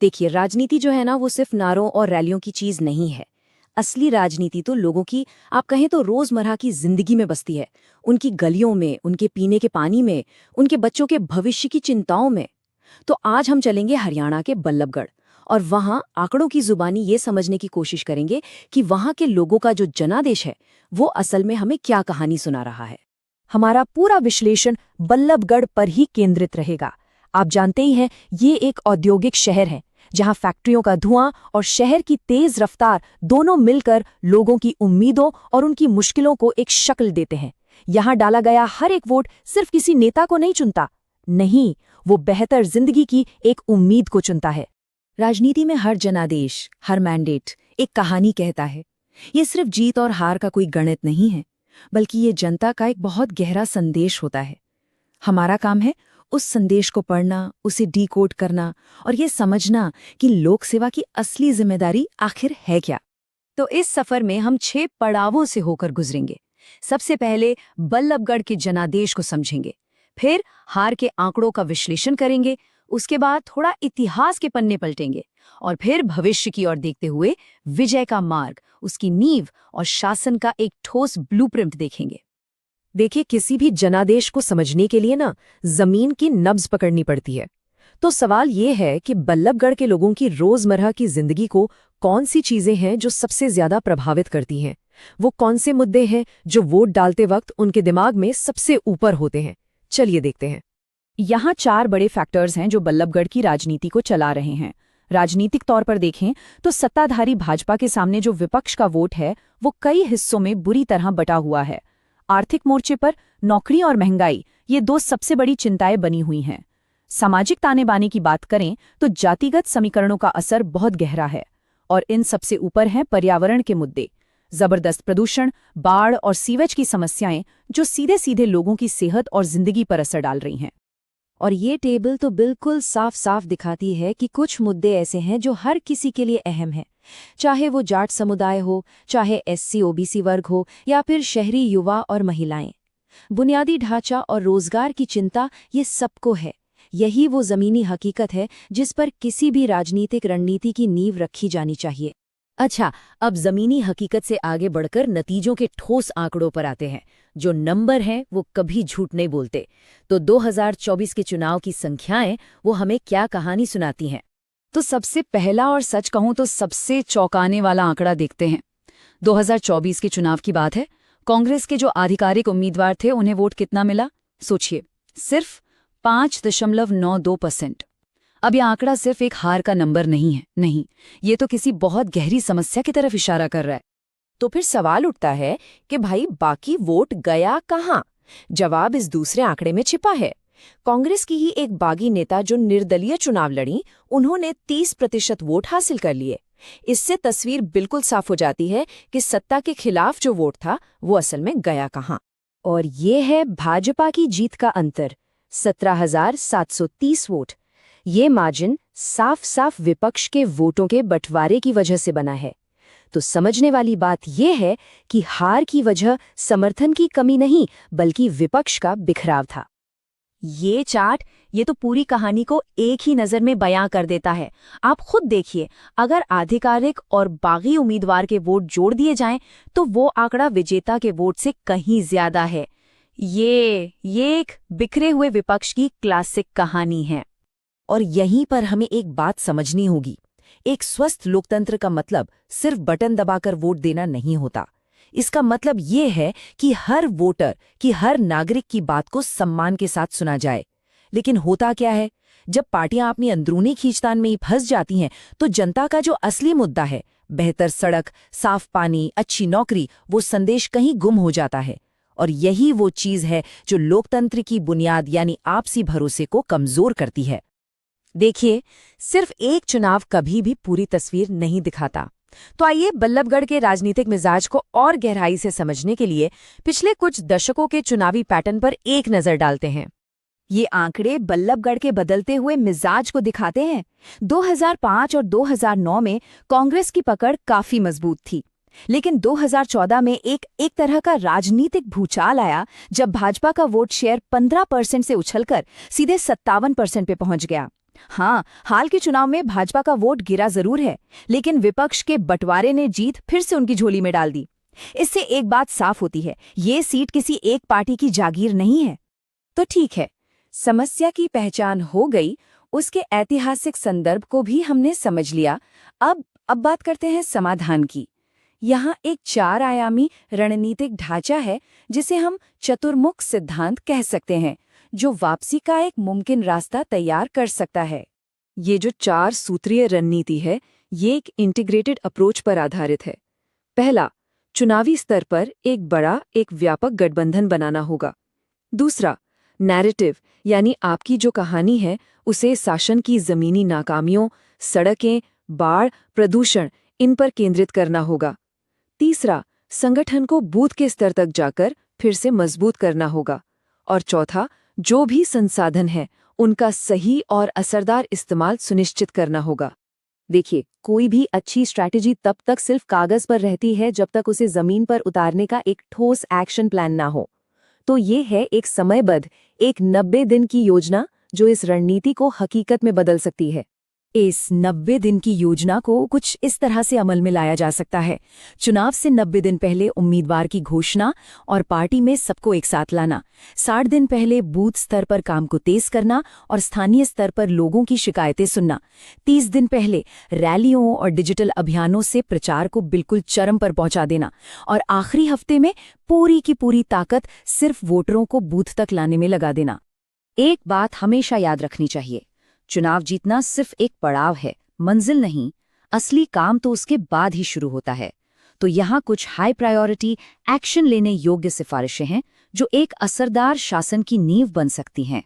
देखिए, राजनीति जो है ना, वो सिर्फ नारों और रैलियों की चीज नहीं है। असली राजनीति तो लोगों की, आप कहें तो रोजमर्रा की जिंदगी में बसती है। उनकी गलियों में, उनके पीने के पानी में, उनके बच्चों के भविष्य की चिंताओं में। तो आज हम चलेंगे हरियाणा के बल्लभगढ़, और वहाँ आंकड़ों की जुबानी ये समझने की कोशिश करेंगे कि वहाँ के लोगों का जो जनादेश है, वो असल में हमें क्या कहानी सुना रहा है। हमारा पूरा विश्लेषण बल्लभगढ़ पर ही केंद्रित रहेगा। आप जानते ही हैं, ये एक औद्योगिक शहर है जहां फैक्ट्रियों का धुआं और शहर की तेज रफ्तार दोनों मिलकर लोगों की उम्मीदों और उनकी मुश्किलों को एक शक्ल देते हैं। यहां डाला गया हर एक वोट सिर्फ किसी नेता को नहीं चुनता, नहीं, वो बेहतर जिंदगी की एक उम्मीद को चुनता है। राजनीति में हर जनादेश, हर मैंडेट एक कहानी कहता है। ये सिर्फ जीत और हार का कोई गणित नहीं है, बल्कि ये जनता का एक बहुत गहरा संदेश होता है। हमारा काम है उस संदेश को पढ़ना, उसे डीकोड करना और ये समझना कि लोक सेवा की असली जिम्मेदारी आखिर है क्या। तो इस सफर में हम 6 पड़ावों से होकर गुजरेंगे। सबसे पहले बल्लभगढ़ के जनादेश को समझेंगे, फिर हार के आंकड़ों का विश्लेषण करेंगे, उसके बाद थोड़ा इतिहास के पन्ने पलटेंगे और फिर भविष्य की ओर देखते हुए विजय का मार्ग, उसकी नींव और शासन का एक ठोस ब्लूप्रिंट देखेंगे। देखिए, किसी भी जनादेश को समझने के लिए ना जमीन की नब्ज पकड़नी पड़ती है। तो सवाल ये है कि बल्लभगढ़ के लोगों की रोजमर्रा की जिंदगी को कौन सी चीजें हैं जो सबसे ज्यादा प्रभावित करती हैं। वो कौन से मुद्दे हैं जो वोट डालते वक्त उनके दिमाग में सबसे ऊपर होते हैं। चलिए देखते हैं। यहाँ 4 बड़े फैक्टर्स हैं जो बल्लभगढ़ की राजनीति को चला रहे हैं। राजनीतिक तौर पर देखें तो सत्ताधारी भाजपा के सामने जो विपक्ष का वोट है, वो कई हिस्सों में बुरी तरह बटा हुआ है। आर्थिक मोर्चे पर नौकरी और महंगाई, ये 2 सबसे बड़ी चिंताएं बनी हुई हैं। सामाजिक ताने बाने की बात करें तो जातिगत समीकरणों का असर बहुत गहरा है, और इन सबसे ऊपर हैं पर्यावरण के मुद्दे। जबरदस्त प्रदूषण, बाढ़ और सीवेज की समस्याएं जो सीधे सीधे लोगों की सेहत और जिंदगी पर असर डाल रही हैं। और ये टेबल तो बिल्कुल साफ साफ दिखाती है कि कुछ मुद्दे ऐसे हैं जो हर किसी के लिए अहम हैं, चाहे वो जाट समुदाय हो, चाहे एससी ओबीसी वर्ग हो, या फिर शहरी युवा और महिलाएं। बुनियादी ढांचा और रोजगार की चिंता ये सबको है। यही वो जमीनी हकीकत है जिस पर किसी भी राजनीतिक रणनीति की नींव रखी जानी चाहिए। अच्छा, अब जमीनी हकीकत से आगे बढ़कर नतीजों के ठोस आंकड़ों पर आते हैं। जो नंबर हैं वो कभी झूठ नहीं बोलते। तो 2024 के चुनाव की संख्याएं वो हमें क्या कहानी सुनाती हैं। तो सबसे पहला और सच कहूं तो सबसे चौंकाने वाला आंकड़ा देखते हैं। 2024 के चुनाव की बात है। कांग्रेस के जो आधिकारिक उम्मीदवार थे, उन्हें वोट कितना मिला? सोचिए, सिर्फ 5.92%। अब यह आंकड़ा सिर्फ एक हार का नंबर नहीं है, नहीं, ये तो किसी बहुत गहरी समस्या की तरफ इशारा कर रहा है। तो फिर सवाल उठता है कि भाई बाकी वोट गया कहाँ? जवाब इस दूसरे आंकड़े में छिपा है। कांग्रेस की ही एक बागी नेता जो निर्दलीय चुनाव लड़ी, उन्होंने 30% वोट हासिल कर लिए। इससे तस्वीर बिल्कुल साफ हो जाती है कि सत्ता के खिलाफ जो वोट था वो असल में गया कहाँ। और ये है भाजपा की जीत का अंतर, 17,730 वोट। ये मार्जिन साफ साफ विपक्ष के वोटों के बंटवारे की वजह से बना है। तो समझने वाली बात यह है कि हार की वजह समर्थन की कमी नहीं, बल्कि विपक्ष का बिखराव था। ये चार्ट, ये तो पूरी कहानी को एक ही नज़र में बयां कर देता है। आप खुद देखिए, अगर आधिकारिक और बागी उम्मीदवार के वोट जोड़ दिए जाएं, तो वो आंकड़ा विजेता के वोट से कहीं ज्यादा है। ये एक बिखरे हुए विपक्ष की क्लासिक कहानी है। और यहीं पर हमें एक बात समझनी होगी। एक स्वस्थ लोकतंत्र का मतलब सिर्फ बटन दबाकर वोट देना नहीं होता। इसका मतलब ये है कि हर वोटर की, हर नागरिक की बात को सम्मान के साथ सुना जाए। लेकिन होता क्या है, जब पार्टियां अपनी अंदरूनी खींचतान में ही फंस जाती हैं, तो जनता का जो असली मुद्दा है, बेहतर सड़क, साफ पानी, अच्छी नौकरी, वो संदेश कहीं गुम हो जाता है। और यही वो चीज है जो लोकतंत्र की बुनियाद यानी आपसी भरोसे को कमजोर करती है। देखिए, सिर्फ एक चुनाव कभी भी पूरी तस्वीर नहीं दिखाता। तो आइए बल्लभगढ़ के राजनीतिक मिजाज को और गहराई से समझने के लिए पिछले कुछ दशकों के चुनावी पैटर्न पर एक नजर डालते हैं। ये आंकड़े बल्लभगढ़ के बदलते हुए मिजाज को दिखाते हैं। 2005 और 2009 में कांग्रेस की पकड़ काफी मजबूत थी, लेकिन 2014 में एक तरह का राजनीतिक भूचाल आया, जब भाजपा का वोट शेयर 15% से उछलकर सीधे 57% पे पहुंच गया। हाँ, हाल के चुनाव में भाजपा का वोट गिरा जरूर है, लेकिन विपक्ष के बंटवारे ने जीत फिर से उनकी झोली में डाल दी। इससे एक बात साफ होती है, ये सीट किसी एक पार्टी की जागीर नहीं है। तो ठीक है, समस्या की पहचान हो गई, उसके ऐतिहासिक संदर्भ को भी हमने समझ लिया। अब बात करते हैं समाधान की। यहाँ एक 4 आयामी रणनीतिक ढांचा है जिसे हम चतुर्मुख सिद्धांत कह सकते हैं, जो वापसी का एक मुमकिन रास्ता तैयार कर सकता है। ये जो 4 सूत्रीय रणनीति है, ये एक इंटीग्रेटेड अप्रोच पर आधारित है। पहला, चुनावी स्तर पर एक व्यापक गठबंधन बनाना होगा। दूसरा, नैरेटिव यानी आपकी जो कहानी है उसे शासन की जमीनी नाकामियों, सड़कें, बाढ़, प्रदूषण, इन पर केंद्रित करना होगा। तीसरा, संगठन को बूथ के स्तर तक जाकर फिर से मजबूत करना होगा। और चौथा, जो भी संसाधन है उनका सही और असरदार इस्तेमाल सुनिश्चित करना होगा। देखिए, कोई भी अच्छी स्ट्रैटेजी तब तक सिर्फ कागज पर रहती है जब तक उसे जमीन पर उतारने का एक ठोस एक्शन प्लान ना हो। तो ये है एक समयबद्ध, एक 90 दिन की योजना जो इस रणनीति को हकीकत में बदल सकती है। इस 90 दिन की योजना को कुछ इस तरह से अमल में लाया जा सकता है। चुनाव से 90 दिन पहले उम्मीदवार की घोषणा और पार्टी में सबको एक साथ लाना। 60 दिन पहले बूथ स्तर पर काम को तेज करना और स्थानीय स्तर पर लोगों की शिकायतें सुनना। 30 दिन पहले रैलियों और डिजिटल अभियानों से प्रचार को बिल्कुल चरम पर पहुंचा देना। और आखिरी हफ्ते में पूरी की पूरी ताकत सिर्फ वोटरों को बूथ तक लाने में लगा देना। एक बात हमेशा याद रखनी चाहिए, चुनाव जीतना सिर्फ एक पड़ाव है, मंजिल नहीं। असली काम तो उसके बाद ही शुरू होता है। तो यहाँ कुछ हाई प्रायोरिटी एक्शन लेने योग्य सिफारिशें हैं जो एक असरदार शासन की नींव बन सकती हैं।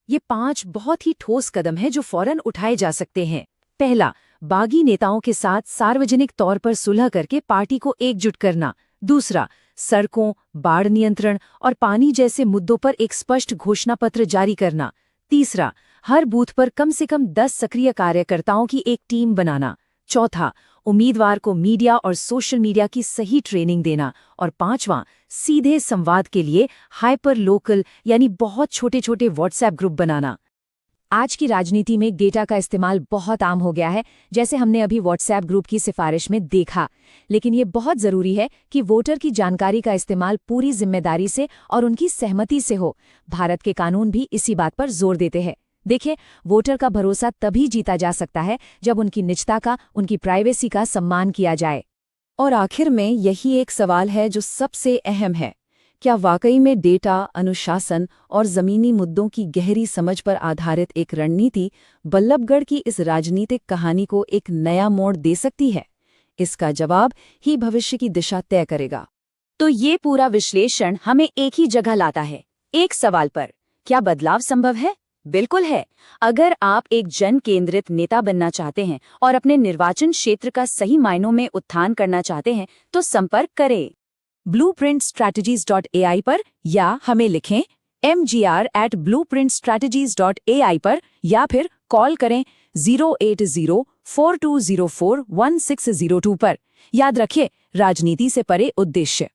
ये 5 बहुत ही ठोस कदम हैं जो फौरन उठाए जा सकते हैं। पहला, बागी नेताओं के साथ सार्वजनिक तौर पर सुलह करके पार्टी को एकजुट करना। दूसरा, सड़कों, बाढ़ नियंत्रण और पानी जैसे मुद्दों पर एक स्पष्ट घोषणा पत्र जारी करना। तीसरा, हर बूथ पर कम से कम 10 सक्रिय कार्यकर्ताओं की एक टीम बनाना। चौथा, उम्मीदवार को मीडिया और सोशल मीडिया की सही ट्रेनिंग देना। और पांचवां, सीधे संवाद के लिए हाइपर लोकल यानी बहुत छोटे छोटे व्हाट्सएप ग्रुप बनाना। आज की राजनीति में डेटा का इस्तेमाल बहुत आम हो गया है, जैसे हमने अभी व्हाट्सएप ग्रुप की सिफारिश में देखा। लेकिन ये बहुत ज़रूरी है कि वोटर की जानकारी का इस्तेमाल पूरी जिम्मेदारी से और उनकी सहमति से हो। भारत के कानून भी इसी बात पर जोर देते हैं। देखिए, वोटर का भरोसा तभी जीता जा सकता है जब उनकी निजता का, उनकी प्राइवेसी का सम्मान किया जाए। और आखिर में यही एक सवाल है जो सबसे अहम है, क्या वाकई में डेटा, अनुशासन और ज़मीनी मुद्दों की गहरी समझ पर आधारित एक रणनीति बल्लभगढ़ की इस राजनीतिक कहानी को एक नया मोड़ दे सकती है? इसका जवाब ही भविष्य की दिशा तय करेगा। तो ये पूरा विश्लेषण हमें एक ही जगह लाता है, एक सवाल पर, क्या बदलाव संभव है? बिल्कुल है। अगर आप एक जन केंद्रित नेता बनना चाहते हैं और अपने निर्वाचन क्षेत्र का सही मायनों में उत्थान करना चाहते हैं तो संपर्क करें blueprintstrategies.ai पर, या हमें लिखें mgr@blueprintstrategies.ai पर, या फिर कॉल करें 08042041602 पर। याद रखिए, राजनीति से परे उद्देश्य।